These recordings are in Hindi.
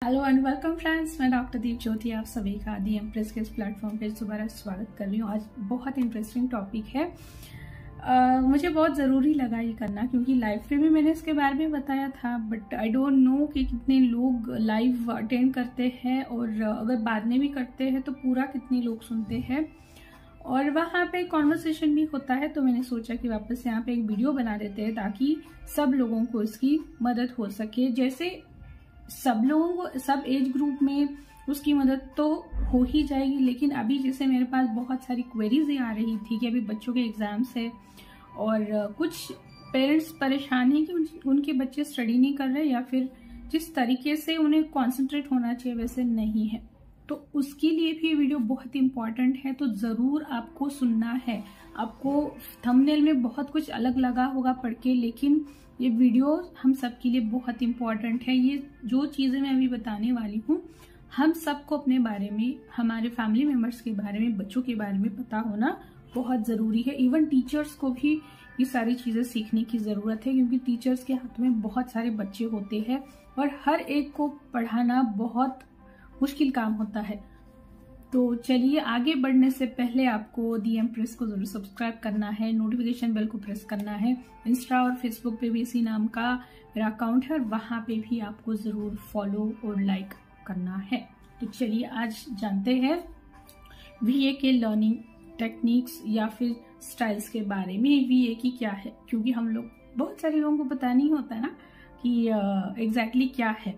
हेलो एंड वेलकम फ्रेंड्स, मैं डॉक्टर दीप ज्योति आप सभी का दी एम्प्रेस के इस प्लेटफॉर्म पे दोबारा स्वागत कर रही हूँ। आज बहुत इंटरेस्टिंग टॉपिक है। मुझे बहुत ज़रूरी लगा ये करना क्योंकि लाइव में भी मैंने इसके बारे में बताया था, बट आई डोंट नो कि कितने लोग लाइव अटेंड करते हैं और अगर बाद में भी करते हैं तो पूरा कितने लोग सुनते हैं और वहाँ पे कॉन्वर्सेशन भी होता है। तो मैंने सोचा कि वापस यहाँ पे एक वीडियो बना देते हैं ताकि सब लोगों को इसकी मदद हो सके। जैसे सब लोगों को सब एज ग्रुप में उसकी मदद तो हो ही जाएगी, लेकिन अभी जैसे मेरे पास बहुत सारी क्वेरीज आ रही थी कि अभी बच्चों के एग्जाम्स है और कुछ पेरेंट्स परेशान हैं कि उनके बच्चे स्टडी नहीं कर रहे या फिर जिस तरीके से उन्हें कंसंट्रेट होना चाहिए वैसे नहीं है। तो उसके लिए भी वीडियो बहुत इंपॉर्टेंट है, तो ज़रूर आपको सुनना है। आपको थंबनेल में बहुत कुछ अलग लगा होगा पढ़ के, लेकिन ये वीडियो हम सब के लिए बहुत इंपॉर्टेंट है। ये जो चीज़ें मैं अभी बताने वाली हूँ हम सबको अपने बारे में, हमारे फैमिली मेम्बर्स के बारे में, बच्चों के बारे में पता होना बहुत ज़रूरी है। इवन टीचर्स को भी ये सारी चीज़ें सीखने की ज़रूरत है क्योंकि टीचर्स के हाथ में बहुत सारे बच्चे होते हैं और हर एक को पढ़ाना बहुत मुश्किल काम होता है। तो चलिए, आगे बढ़ने से पहले आपको दी एम्प्रेस को जरूर सब्सक्राइब करना है, नोटिफिकेशन बेल को प्रेस करना है। इंस्टा और फेसबुक पे भी इसी नाम का मेरा अकाउंट है और वहां पे भी आपको जरूर फॉलो और लाइक करना है। तो चलिए आज जानते हैं वीए के लर्निंग टेक्निक्स या फिर स्टाइल्स के बारे में। वीए की क्या है, क्योंकि हम लोग बहुत सारे लोगों को पता नहीं होता है ना कि एग्जैक्टली क्या है।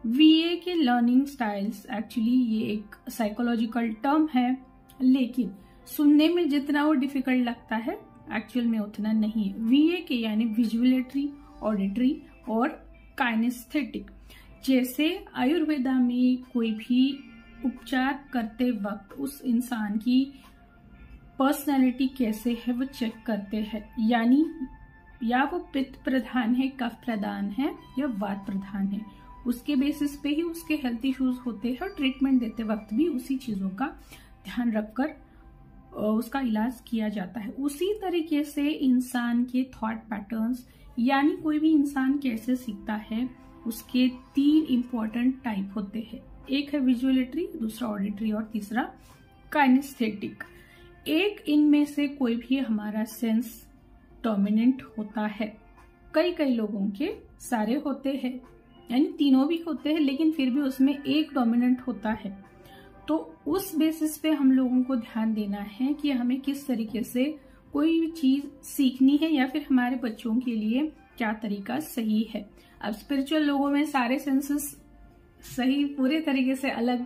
वीए के लर्निंग स्टाइल्स एक्चुअली ये एक साइकोलॉजिकल टर्म है, लेकिन सुनने में जितना वो डिफिकल्ट लगता है एक्चुअल में उतना नहीं है। वीए के यानी विजुअलेटरी, ऑडिटरी और काइनेस्थेटिक। जैसे आयुर्वेदा में कोई भी उपचार करते वक्त उस इंसान की पर्सनैलिटी कैसे है वो चेक करते हैं, यानी या वो पित्त प्रधान है, कफ प्रधान है या वात प्रधान है, उसके बेसिस पे ही उसके हेल्थ इश्यूज होते हैं और ट्रीटमेंट देते वक्त भी उसी चीजों का ध्यान रखकर उसका इलाज किया जाता है। उसी तरीके से इंसान के थॉट पैटर्न्स, यानी कोई भी इंसान कैसे सीखता है, उसके 3 इंपॉर्टेंट टाइप होते हैं। एक है विजुअलेटरी, दूसरा ऑडिटरी और तीसरा काइनेस्थेटिक। एक इनमें से कोई भी हमारा सेंस डोमिनेंट होता है। कई लोगों के सारे होते हैं, यानी तीनों भी होते हैं, लेकिन फिर भी उसमें एक डोमिनेंट होता है। तो उस बेसिस पे हम लोगों को ध्यान देना है कि हमें किस तरीके से कोई भी चीज सीखनी है या फिर हमारे बच्चों के लिए क्या तरीका सही है। अब स्पिरिचुअल लोगों में सारे सेंसेस सही पूरे तरीके से अलग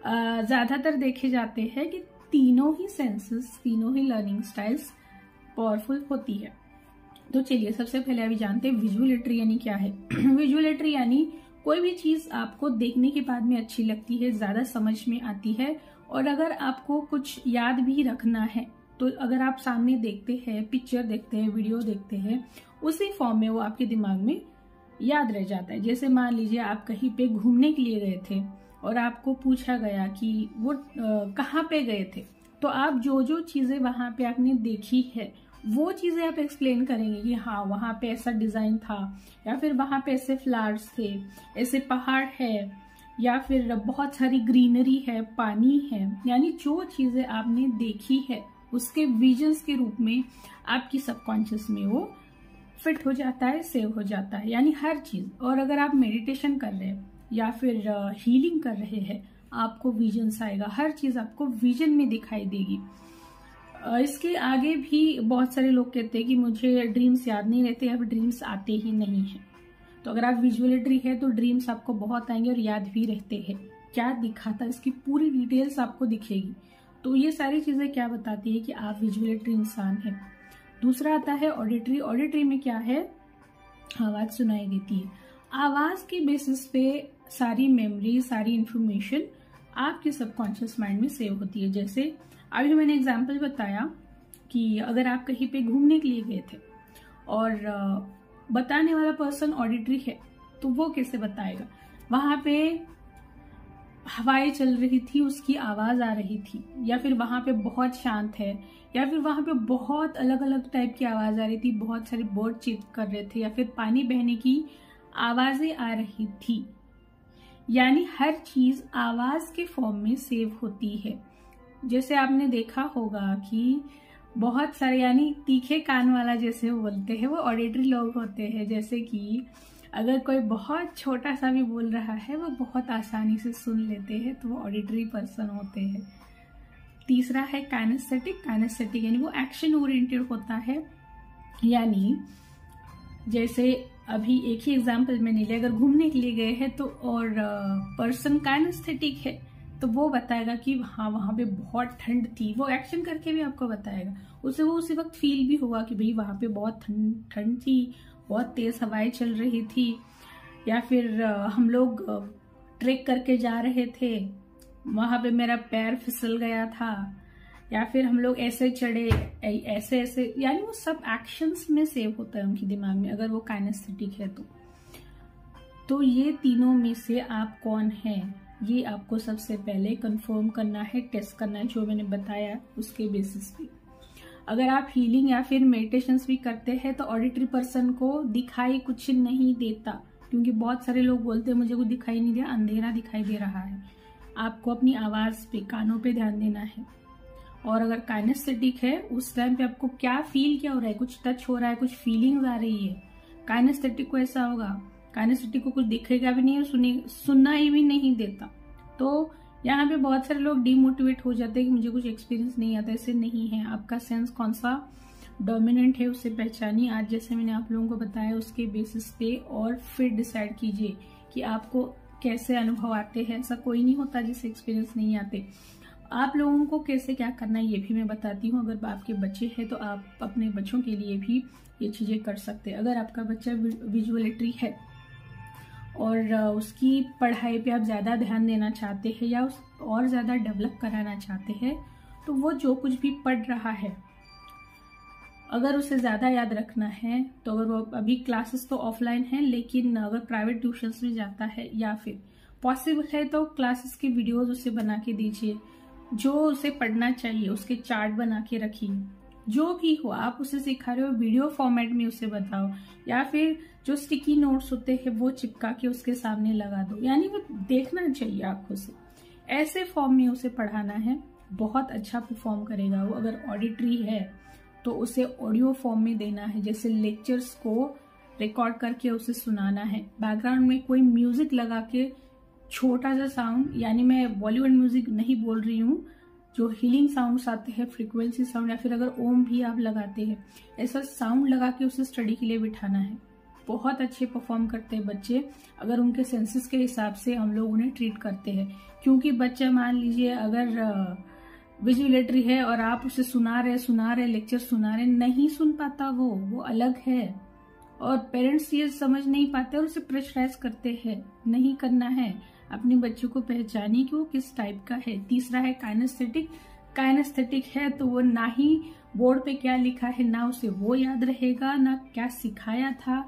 ज्यादातर देखे जाते हैं कि तीनों ही सेंसेस, तीनों ही लर्निंग स्टाइल्स पावरफुल होती है। तो चलिए सबसे पहले अभी जानते हैं विजुअलेटरी यानी क्या है। विजुअलेटरी यानी कोई भी चीज आपको देखने के बाद में अच्छी लगती है, ज्यादा समझ में आती है, और अगर आपको कुछ याद भी रखना है तो अगर आप सामने देखते हैं, पिक्चर देखते हैं, वीडियो देखते हैं, उसी फॉर्म में वो आपके दिमाग में याद रह जाता है। जैसे मान लीजिए आप कहीं पे घूमने के लिए गए थे और आपको पूछा गया कि वो कहाँ पे गए थे, तो आप जो जो चीजें वहां पे आपने देखी है वो चीजें आप एक्सप्लेन करेंगे कि हाँ वहां पे ऐसा डिजाइन था, या फिर वहां पे ऐसे फ्लावर्स थे, ऐसे पहाड़ है, या फिर बहुत सारी ग्रीनरी है, पानी है। यानी जो चीजें आपने देखी है उसके विजन्स के रूप में आपकी सबकॉन्शियस में वो फिट हो जाता है, सेव हो जाता है, यानी हर चीज। और अगर आप मेडिटेशन कर रहे हैं या फिर हीलिंग कर रहे हैं, आपको विजन्स आएगा, हर चीज आपको विजन में दिखाई देगी। इसके आगे भी बहुत सारे लोग कहते हैं कि मुझे ड्रीम्स याद नहीं रहते या फिर ड्रीम्स आते ही नहीं है। तो अगर आप विजुअलेटरी है तो ड्रीम्स आपको बहुत आएंगे और याद भी रहते हैं। क्या दिखा था इसकी पूरी डिटेल्स आपको दिखेगी। तो ये सारी चीजें क्या बताती है कि आप विजुअलेटरी इंसान हैं। दूसरा आता है ऑडिटरी। ऑडिटरी में क्या है, आवाज सुनाई देती है। आवाज के बेसिस पे सारी मेमोरी, सारी इंफॉर्मेशन आपके सबकॉन्शियस माइंड में सेव होती है। जैसे अभी मैंने एग्जाम्पल बताया कि अगर आप कहीं पे घूमने के लिए गए थे और बताने वाला पर्सन ऑडिटरी है, तो वो कैसे बताएगा। वहां पे हवाएं चल रही थी, उसकी आवाज आ रही थी, या फिर वहां पे बहुत शांत है, या फिर वहां पे बहुत अलग अलग टाइप की आवाज आ रही थी, बहुत सारे बर्ड चिप कर रहे थे, या फिर पानी बहने की आवाजें आ रही थी। यानी हर चीज आवाज के फॉर्म में सेव होती है। जैसे आपने देखा होगा कि बहुत सारे यानी तीखे कान वाला जैसे बोलते हैं वो ऑडिटरी लोग होते हैं। जैसे कि अगर कोई बहुत छोटा सा भी बोल रहा है वो बहुत आसानी से सुन लेते हैं, तो वो ऑडिटरी पर्सन होते हैं। तीसरा है काइनेस्थेटिक। काइनेस्थेटिक यानी वो एक्शन ओरिएंटेड होता है, यानी जैसे अभी एक ही एग्जांपल मैंने लिया, अगर घूमने के लिए गए हैं तो और पर्सन काइनेस्थेटिक है तो वो बताएगा कि हाँ वहां पे बहुत ठंड थी, वो एक्शन करके भी आपको बताएगा। उसे वो उसी वक्त फील भी होगा कि भाई वहां पे बहुत ठंड थी, बहुत तेज हवाएं चल रही थी, या फिर हम लोग ट्रेक करके जा रहे थे, वहां पे मेरा पैर फिसल गया था, या फिर हम लोग ऐसे चढ़े, ऐसे ऐसे, यानी वो सब एक्शंस में सेव होता है उनके दिमाग में अगर वो काइनेस्थेटिक है तो ये तीनों में से आप कौन हैं, ये आपको सबसे पहले कंफर्म करना है, टेस्ट करना है, जो मैंने बताया उसके बेसिस पे। अगर आप हीलिंग या फिर मेडिटेशंस भी करते हैं तो ऑडिटरी पर्सन को दिखाई कुछ नहीं देता, क्योंकि बहुत सारे लोग बोलते हैं मुझे कुछ दिखाई नहीं दिया, अंधेरा दिखाई दे रहा है। आपको अपनी आवाज पे, कानों पे ध्यान देना है। और अगर काइनेस्थेटिक है उस टाइम पे आपको क्या फील क्या हो रहा है, कुछ टच हो रहा है, कुछ फीलिंग्स आ रही है। काइनेस्थेटिक को ऐसा होगा, काइनेस्थेटिक को कुछ दिखेगा भी नहीं और सुनना ही भी नहीं देता। तो यहाँ पे बहुत सारे लोग डिमोटिवेट हो जाते हैं कि मुझे कुछ एक्सपीरियंस नहीं आता। ऐसे नहीं है, आपका सेंस कौन सा डोमिनेंट है उसे पहचानिए, आज जैसे मैंने आप लोगों को बताया उसके बेसिस पे, और फिर डिसाइड कीजिए कि आपको कैसे अनुभव आते हैं। ऐसा कोई नहीं होता जिसे एक्सपीरियंस नहीं आते। आप लोगों को कैसे क्या करना है ये भी मैं बताती हूँ। अगर आपके बच्चे हैं तो आप अपने बच्चों के लिए भी ये चीजें कर सकते हैं। अगर आपका बच्चा विजुअलिटी है और उसकी पढ़ाई पे आप ज्यादा ध्यान देना चाहते हैं या और ज्यादा डेवलप कराना चाहते हैं, तो वो जो कुछ भी पढ़ रहा है अगर उसे ज्यादा याद रखना है तो अगर वो अभी क्लासेस तो ऑफलाइन है, लेकिन अगर प्राइवेट ट्यूशंस में जाता है या फिर पॉसिबल है तो क्लासेस की वीडियोस उसे बना के दीजिए। जो उसे पढ़ना चाहिए उसके चार्ट बना के रखिए। जो भी हो आप उसे सिखा रहे हो वीडियो फॉर्मेट में उसे बताओ, या फिर जो स्टिकी नोट्स होते हैं वो चिपका के उसके सामने लगा दो, यानी वो देखना चाहिए आंखों से। ऐसे फॉर्म में उसे पढ़ाना है, बहुत अच्छा परफॉर्म करेगा वो। अगर ऑडिटरी है तो उसे ऑडियो फॉर्म में देना है, जैसे लेक्चर्स को रिकॉर्ड करके उसे सुनाना है। बैकग्राउंड में कोई म्यूजिक लगा के छोटा सा साउंड, यानी मैं बॉलीवुड म्यूजिक नहीं बोल रही हूँ, जो हीलिंग साउंड्स आते हैं, फ्रीक्वेंसी साउंड, या फिर अगर ओम भी आप लगाते हैं, ऐसा साउंड लगा के उसे स्टडी के लिए बिठाना है। बहुत अच्छे परफॉर्म करते हैं बच्चे अगर उनके सेंसेस के हिसाब से हम लोग उन्हें ट्रीट करते हैं। क्योंकि बच्चा मान लीजिए अगर विजुअलिटी है और आप उसे सुना रहे लेक्चर सुना रहे, नहीं सुन पाता वो अलग है। और पेरेंट्स ये समझ नहीं पाते और उसे प्रेशराइज करते हैं, नहीं करना है। अपने बच्चों को पहचानिए कि वो किस टाइप का है। तीसरा है काइनेस्थेटिक। काइनेस्थेटिक है तो वो ना ही बोर्ड पे क्या लिखा है ना उसे वो याद रहेगा, ना क्या सिखाया था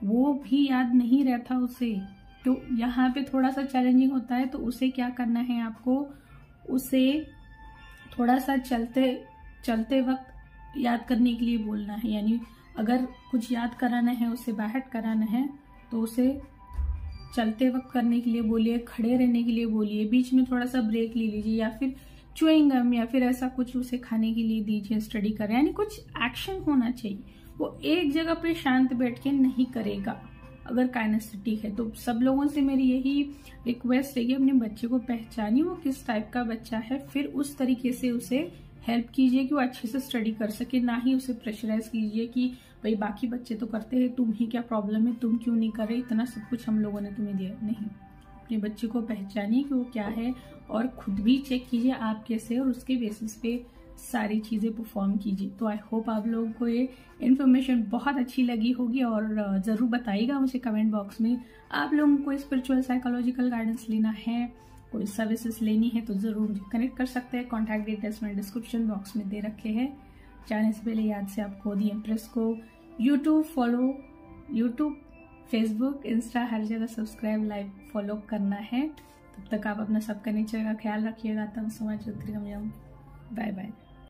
वो भी याद नहीं रहता उसे। तो यहाँ पे थोड़ा सा चैलेंजिंग होता है। तो उसे क्या करना है, आपको उसे थोड़ा सा चलते वक्त याद करने के लिए बोलना है। यानी अगर कुछ याद कराना है, उसे बाहर कराना है, तो उसे चलते वक्त करने के लिए बोलिए, खड़े रहने के लिए बोलिए, बीच में थोड़ा सा ब्रेक ले लीजिए, या फिर च्युइंग गम या फिर ऐसा कुछ उसे खाने के लिए दीजिए, स्टडी करें। यानी कुछ एक्शन होना चाहिए। वो एक जगह पे शांत बैठ के नहीं करेगा अगर काइनेस्थेटिक है। तो सब लोगों से मेरी यही रिक्वेस्ट है कि अपने बच्चे को पहचानिए वो किस टाइप का बच्चा है, फिर उस तरीके से उसे हेल्प कीजिए कि वो अच्छे से स्टडी कर सके। ना ही उसे प्रेशराइज कीजिए कि भाई बाकी बच्चे तो करते हैं, तुम ही क्या प्रॉब्लम है, तुम क्यों नहीं कर रहे, इतना सब कुछ हम लोगों ने तुम्हें दिया। नहीं, अपने बच्चे को पहचानिए कि वो क्या है और खुद भी चेक कीजिए आप कैसे, और उसके बेसिस पे सारी चीजें परफॉर्म कीजिए। तो आई होप आप लोगों को ये इन्फॉर्मेशन बहुत अच्छी लगी होगी, और जरूर बताइएगा मुझे कमेंट बॉक्स में। आप लोगों को स्पिरिचुअल साइकोलॉजिकल गाइडेंस लेना है, कोई सर्विसेज लेनी है, तो जरूर मुझे कनेक्ट कर सकते हैं। कॉन्टैक्ट डिटेल्स मैंने डिस्क्रिप्शन बॉक्स में दे रखे हैं। जाने से पहले याद से आपको दी एम्प्रेस को यूट्यूब, फेसबुक, इंस्टा हर जगह सब्सक्राइब, लाइक, फॉलो करना है। तब तक आप अपना सबका नेचर का ख्याल रखिएगा। तब समझ बाय बाय।